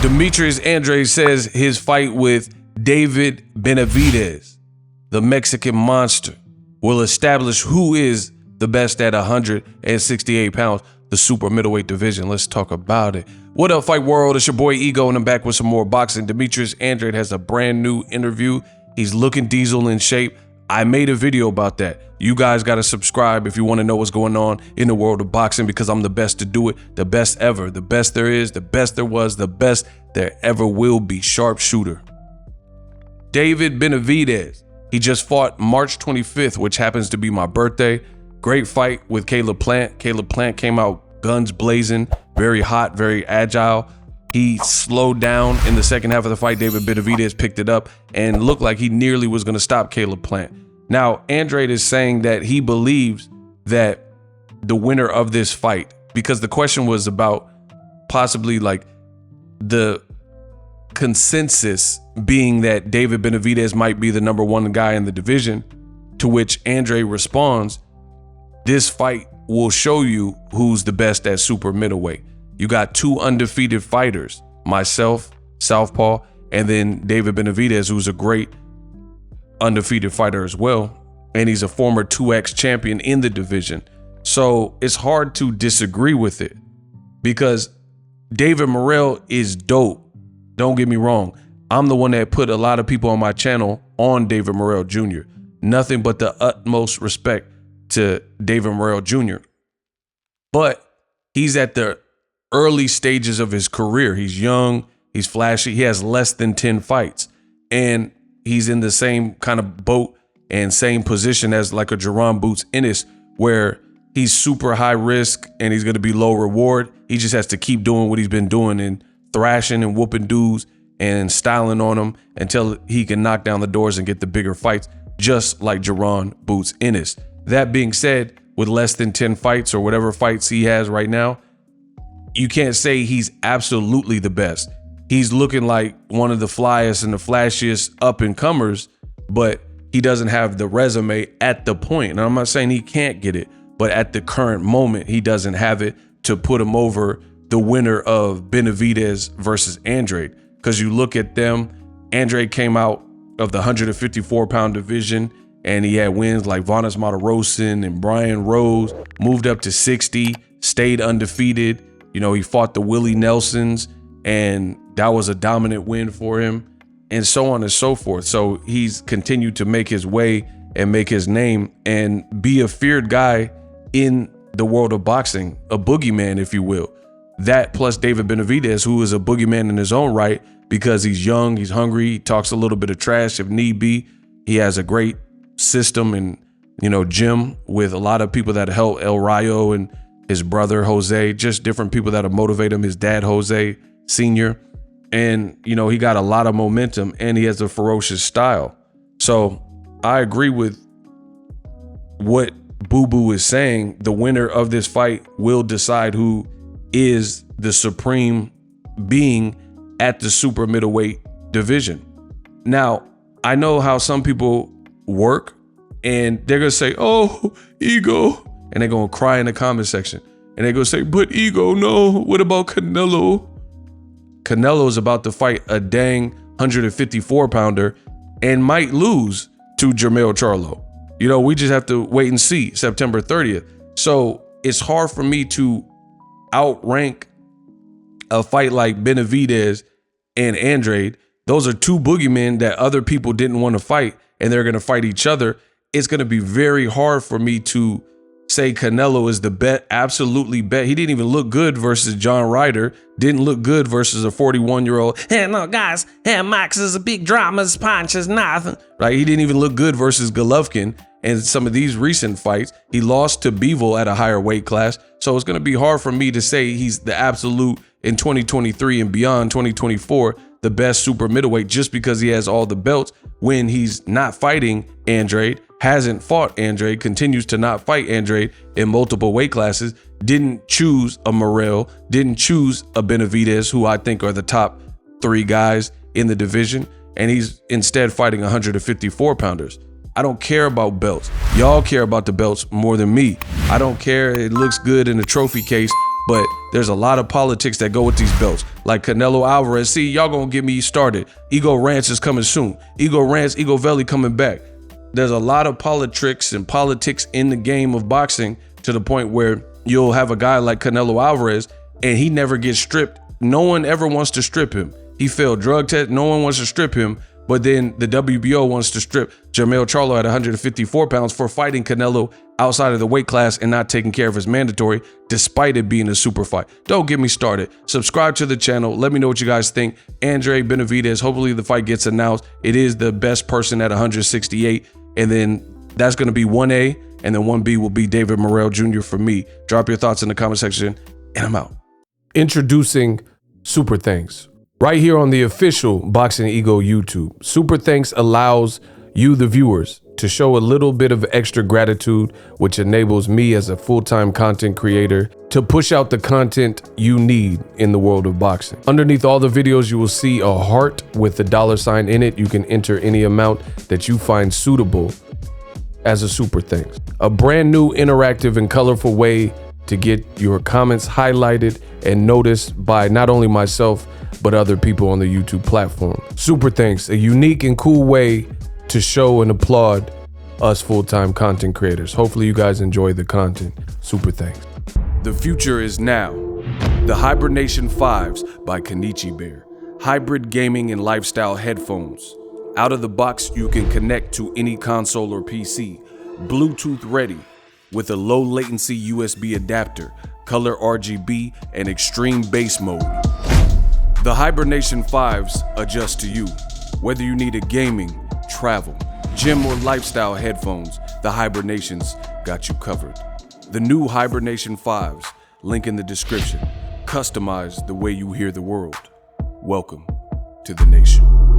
Demetrius Andrade says his fight with David Benavidez, the Mexican monster, will establish who is the best at 168 pounds, the super middleweight division. Let's talk about it. What up, Fight World? It's your boy Ego, and I'm back with some more boxing. Demetrius Andrade has a brand new interview. He's looking diesel in shape. I made a video about that. You guys got to subscribe if you want to know what's going on in the world of boxing, because I'm the best to do it, the best ever, the best there is, the best there was, the best there ever will be. Sharpshooter David Benavidez. He just fought March 25th, which happens to be my birthday. Great fight with Caleb Plant. Caleb Plant came out guns blazing, very hot, very agile. He slowed down in the second half of the fight. David Benavidez picked it up and looked like he nearly was going to stop Caleb Plant. Now, Andrade is saying that he believes that the winner of this fight, because the question was about possibly like the consensus being that David Benavidez might be the #1 guy in the division, to which Andrade responds, this fight will show you who's the best at super middleweight. You got two undefeated fighters, myself, Southpaw, and then David Benavidez, who's a great undefeated fighter as well. And he's a former 2X champion in the division. So it's hard to disagree with it, because David Morrell is dope. Don't get me wrong. I'm the one that put a lot of people on my channel on David Morrell Jr. Nothing but the utmost respect to David Morrell Jr. But he's at the early stages of his career. He's young, he's flashy, he has less than 10 fights, and he's in the same kind of boat and same position as like a Jerron Boots Ennis, where he's super high risk and he's going to be low reward. He just has to keep doing what he's been doing and thrashing and whooping dudes and styling on them until he can knock down the doors and get the bigger fights, just like Jerron Boots Ennis. That being said, with less than 10 fights or whatever fights he has right now, you can't say he's absolutely the best. He's looking like one of the flyest and the flashiest up and comers, but he doesn't have the resume at the point. And I'm not saying he can't get it, but at the current moment, he doesn't have it to put him over the winner of Benavidez versus Andrade. Because you look at them, Andrade came out of the 154-pound division and he had wins like Vanes Matarosin and Brian Rose, moved up to 60, stayed undefeated. You know, he fought the Willie Nelsons, and that was a dominant win for him, and so on and so forth. So he's continued to make his way and make his name and be a feared guy in the world of boxing, a boogeyman, if you will. That plus David Benavidez, who is a boogeyman in his own right, because he's young, he's hungry, he talks a little bit of trash if need be. He has a great system and, you know, gym with a lot of people that help El Rayo and his brother Jose, just different people that motivate him, his dad Jose Sr. And, you know, he got a lot of momentum and he has a ferocious style. So I agree with what Boo Boo is saying. The winner of this fight will decide who is the supreme being at the super middleweight division. Now, I know how some people work and they're going to say, oh, Ego. And they're going to cry in the comment section. And they're going to say, but Ego, no. What about Canelo? Canelo's about to fight a dang 154-pounder and might lose to Jermell Charlo. You know, we just have to wait and see September 30th. So it's hard for me to outrank a fight like Benavidez and Andrade. Those are two boogeymen that other people didn't want to fight, and they're going to fight each other. It's going to be very hard for me to say Canelo is the bet, absolutely bet. He didn't even look good versus John Ryder. Didn't look good versus a 41-year-old. Hey, no, guys. Hey, Max is a big drama. His punch is nothing. Right? He didn't even look good versus Golovkin. And some of these recent fights, he lost to Bivol at a higher weight class. So it's going to be hard for me to say he's the absolute in 2023 and beyond 2024, the best super middleweight, just because he has all the belts when he's not fighting Andrade, hasn't fought Andrade, continues to not fight Andrade in multiple weight classes, didn't choose a Morrell, didn't choose a Benavidez, who I think are the top 3 guys in the division, and he's instead fighting 154-pounders. I don't care about belts. Y'all care about the belts more than me. I don't care. It looks good in the trophy case, But there's a lot of politics that go with these belts. Like Canelo Alvarez, see, y'all gonna get me started. Ego Rance is coming soon. Ego Rance, Ego Veli coming back. There's a lot of politics in the game of boxing, to the point where you'll have a guy like Canelo Alvarez and he never gets stripped. No one ever wants to strip him. He failed drug test. No one wants to strip him. But then the WBO wants to strip Jermell Charlo at 154 pounds for fighting Canelo outside of the weight class and not taking care of his mandatory, despite it being a super fight. Don't get me started. Subscribe to the channel. Let me know what you guys think. Andrade, Benavidez, hopefully the fight gets announced. It is the best person at 168. And then that's going to be 1A. And then 1B will be David Morrell Jr. for me. Drop your thoughts in the comment section, and I'm out. Introducing Super Thanks. Right here on the official Boxingego YouTube. Super Thanks allows you, the viewers, to show a little bit of extra gratitude, which enables me as a full-time content creator to push out the content you need in the world of boxing. Underneath all the videos, you will see a heart with a $sign in it. You can enter any amount that you find suitable as a super thanks. A brand new, interactive, and colorful way to get your comments highlighted and noticed by not only myself, but other people on the YouTube platform. Super thanks, a unique and cool way to show and applaud us full-time content creators. Hopefully you guys enjoy the content. Super thanks. The future is now. The Hibernation 5s by Kenichi Bear. Hybrid gaming and lifestyle headphones. Out of the box, you can connect to any console or PC. Bluetooth ready with a low latency USB adapter, color RGB, and extreme bass mode. The Hibernation 5s adjust to you. Whether you need a gaming, travel, gym, or lifestyle headphones, the Hibernations got you covered. The new Hibernation 5s, link in the description. Customize the way you hear the world. Welcome to the nation.